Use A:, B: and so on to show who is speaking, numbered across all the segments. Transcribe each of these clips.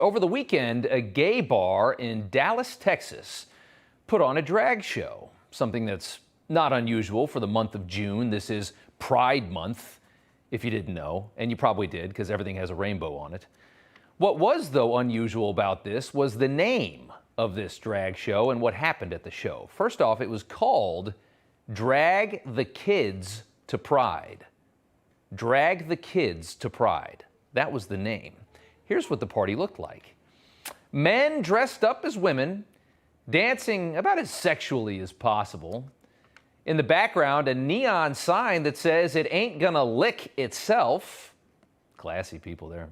A: Over the weekend, a gay bar in Dallas, Texas, put on a drag show, something that's not unusual for the month of June. This is Pride Month, if you didn't know, and you probably did because everything has a rainbow on it. What was, though, unusual about this was the name of this drag show and what happened at the show. First off, it was called Drag the Kids to Pride. Drag the Kids to Pride. That was the name. Here's what the party looked like. Men dressed up as women, dancing about as sexually as possible. In the background, a neon sign that says it ain't gonna lick itself. Classy people there.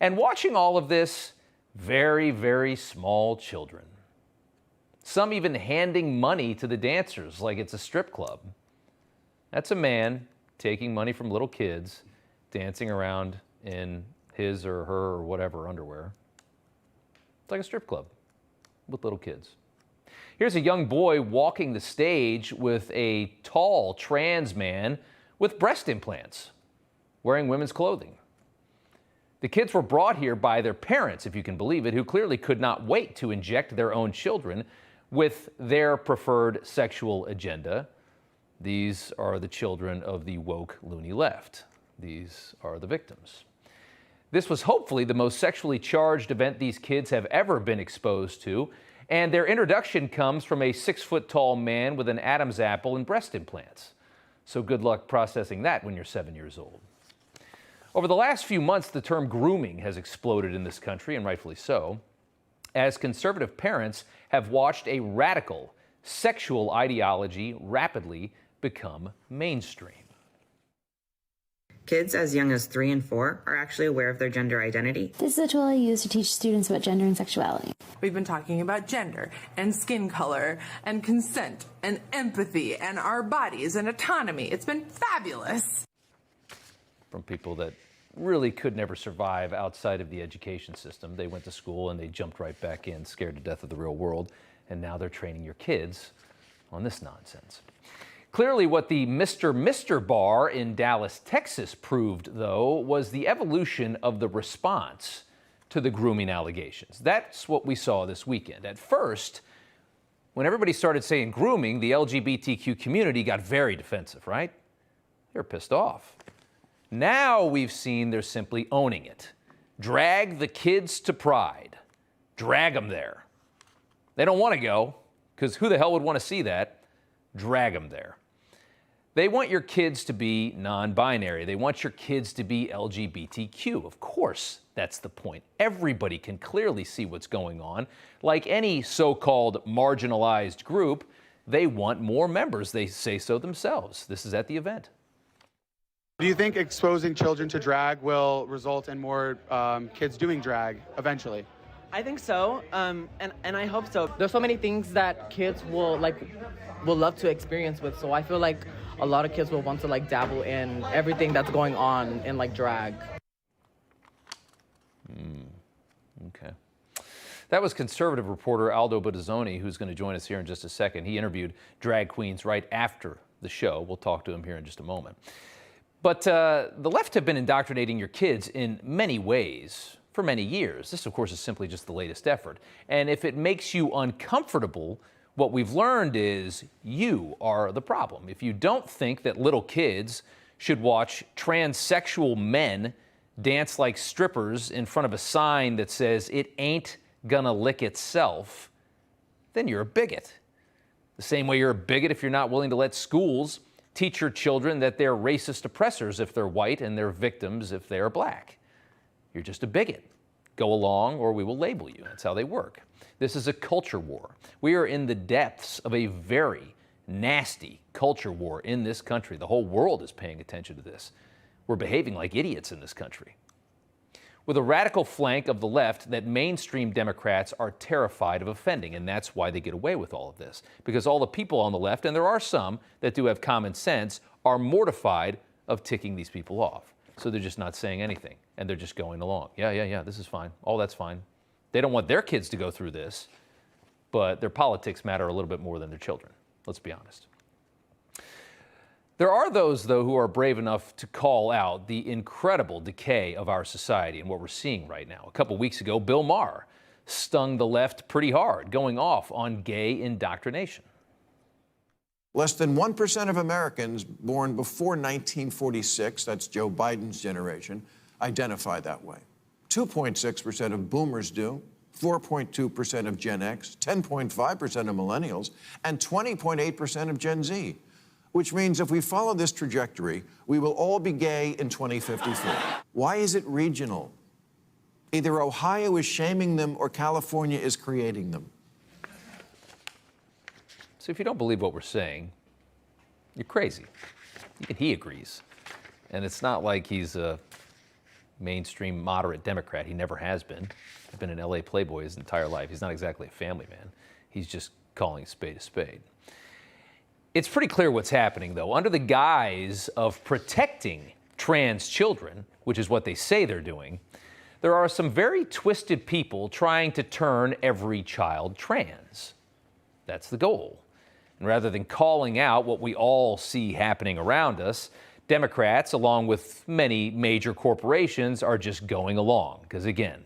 A: And watching all of this, very, very small children. Some even handing money to the dancers like it's a strip club. That's a man taking money from little kids, dancing around in his or her or whatever underwear. It's like a strip club with little kids. Here's a young boy walking the stage with a tall trans man with breast implants, wearing women's clothing. The kids were brought here by their parents, if you can believe it, who clearly could not wait to inject their own children with their preferred sexual agenda. These are the children of the woke loony left. These are the victims. This was hopefully the most sexually charged event these kids have ever been exposed to, and their introduction comes from a 6-foot-tall man with an Adam's apple and breast implants. So good luck processing that when you're 7 years old. Over the last few months, the term grooming has exploded in this country, and rightfully so, as conservative parents have watched a radical sexual ideology rapidly become mainstream.
B: Kids as young as 3 and 4 are actually aware of their gender identity.
C: This is a tool I use to teach students about gender and sexuality.
D: We've been talking about gender and skin color and consent and empathy and our bodies and autonomy. It's been fabulous.
A: From people that really could never survive outside of the education system. They went to school and they jumped right back in, scared to death of the real world, and now they're training your kids on this nonsense. Clearly, what the Mr. Bar in Dallas, Texas proved, though, was the evolution of the response to the grooming allegations. That's what we saw this weekend. At first, when everybody started saying grooming, the LGBTQ community got very defensive, right? They were pissed off. Now we've seen they're simply owning it. Drag the kids to Pride. Drag them there. They don't want to go, because who the hell would want to see that? Drag them there. They want your kids to be non-binary. They want your kids to be LGBTQ. Of course, that's the point. Everybody can clearly see what's going on. Like any so-called marginalized group, they want more members. They say so themselves. This is at the event.
E: Do you think exposing children to drag will result in more kids doing drag eventually?
F: I think so, and I hope so. There's so many things that kids will love to experience with, so I feel like a lot of kids will want to dabble in everything that's going on in drag.
A: Okay. That was conservative reporter Aldo Bottazzoni, who's going to join us here in just a second. He interviewed drag queens right after the show. We'll talk to him here in just a moment. But the left have been indoctrinating your kids in many ways for many years. This, of course, is simply just the latest effort. And if it makes you uncomfortable, what we've learned is you are the problem. If you don't think that little kids should watch transsexual men dance like strippers in front of a sign that says it ain't gonna lick itself, then you're a bigot. The same way you're a bigot if you're not willing to let schools teach your children that they're racist oppressors if they're white and they're victims if they are black. You're just a bigot. Go along or we will label you. That's how they work. This is a culture war. We are in the depths of a very nasty culture war in this country. The whole world is paying attention to this. We're behaving like idiots in this country. With a radical flank of the left that mainstream Democrats are terrified of offending, and that's why they get away with all of this. Because all the people on the left, and there are some that do have common sense, are mortified of ticking these people off. So they're just not saying anything, and they're just going along. Yeah, this is fine. All that's fine. They don't want their kids to go through this, but their politics matter a little bit more than their children. Let's be honest. There are those, though, who are brave enough to call out the incredible decay of our society and what we're seeing right now. A couple weeks ago, Bill Maher stung the left pretty hard, going off on gay indoctrination.
G: Less than 1% of Americans born before 1946, that's Joe Biden's generation, identify that way. 2.6% of boomers do, 4.2% of Gen X, 10.5% of millennials, and 20.8% of Gen Z. Which means if we follow this trajectory, we will all be gay in 2054. Why is it regional? Either Ohio is shaming them or California is creating them.
A: So if you don't believe what we're saying, you're crazy. Even he agrees. And it's not like he's a mainstream moderate Democrat. He never has been. He's been an LA playboy his entire life. He's not exactly a family man. He's just calling a spade a spade. It's pretty clear what's happening, though. Under the guise of protecting trans children, which is what they say they're doing, there are some very twisted people trying to turn every child trans. That's the goal. And rather than calling out what we all see happening around us, Democrats, along with many major corporations, are just going along. Because again,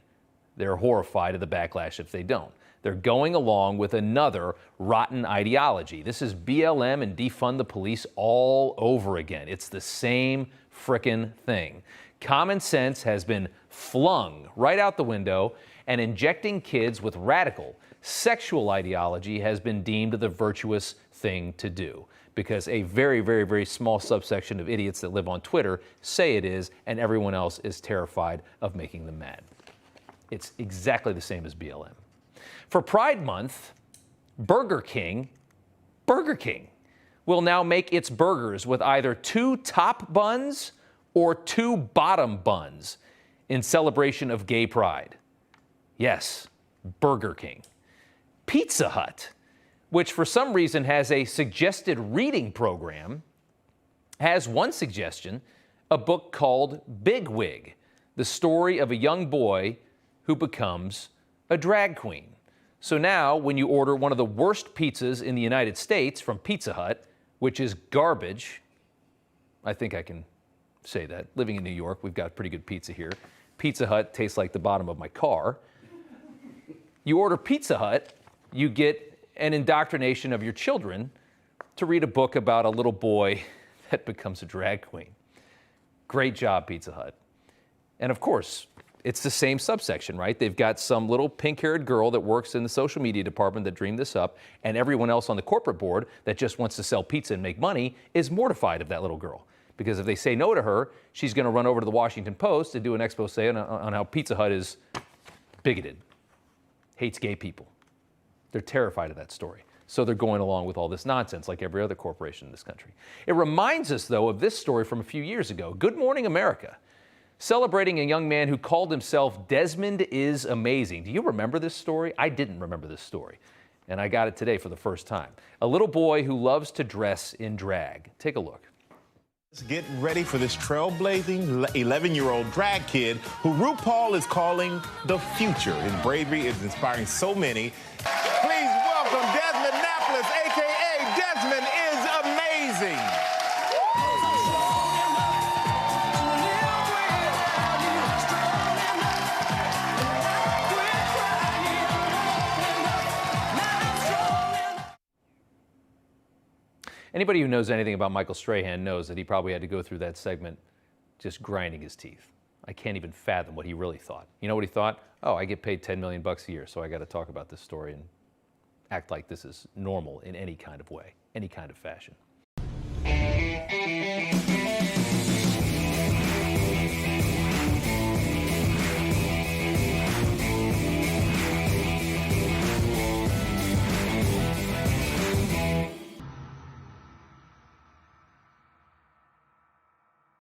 A: they're horrified of the backlash if they don't. They're going along with another rotten ideology. This is BLM and defund the police all over again. It's the same frickin' thing. Common sense has been flung right out the window, and injecting kids with radical sexual ideology has been deemed the virtuous thing to do. Because a very, very, very small subsection of idiots that live on Twitter say it is, and everyone else is terrified of making them mad. It's exactly the same as BLM. For Pride Month, Burger King will now make its burgers with either 2 top buns or 2 bottom buns in celebration of gay pride. Yes, Burger King. Pizza Hut, which for some reason has a suggested reading program, has one suggestion, a book called Big Wig, the story of a young boy who becomes a drag queen. So now, when you order one of the worst pizzas in the United States from Pizza Hut, which is garbage, I think I can say that. Living in New York, we've got pretty good pizza here. Pizza Hut tastes like the bottom of my car. You order Pizza Hut, you get an indoctrination of your children to read a book about a little boy that becomes a drag queen. Great job, Pizza Hut. And of course, it's the same subsection, right? They've got some little pink-haired girl that works in the social media department that dreamed this up, and everyone else on the corporate board that just wants to sell pizza and make money is mortified of that little girl. Because if they say no to her, she's going to run over to the Washington Post and do an expose on how Pizza Hut is bigoted, hates gay people. They're terrified of that story. So they're going along with all this nonsense like every other corporation in this country. It reminds us, though, of this story from a few years ago. Good Morning America, celebrating a young man who called himself Desmond is Amazing. Do you remember this story? I didn't remember this story, and I got it today for the first time. A little boy who loves to dress in drag. Take a look.
H: Let's get ready for this trailblazing 11-year-old drag kid who RuPaul is calling the future. His bravery is inspiring so many. Please welcome Desmond Napoles, a.k.a. Desmond is Amazing.
A: Anybody who knows anything about Michael Strahan knows that he probably had to go through that segment just grinding his teeth. I can't even fathom what he really thought. You know what he thought? Oh, I get paid $10 million a year, so I got to talk about this story and act like this is normal in any kind of way, any kind of fashion.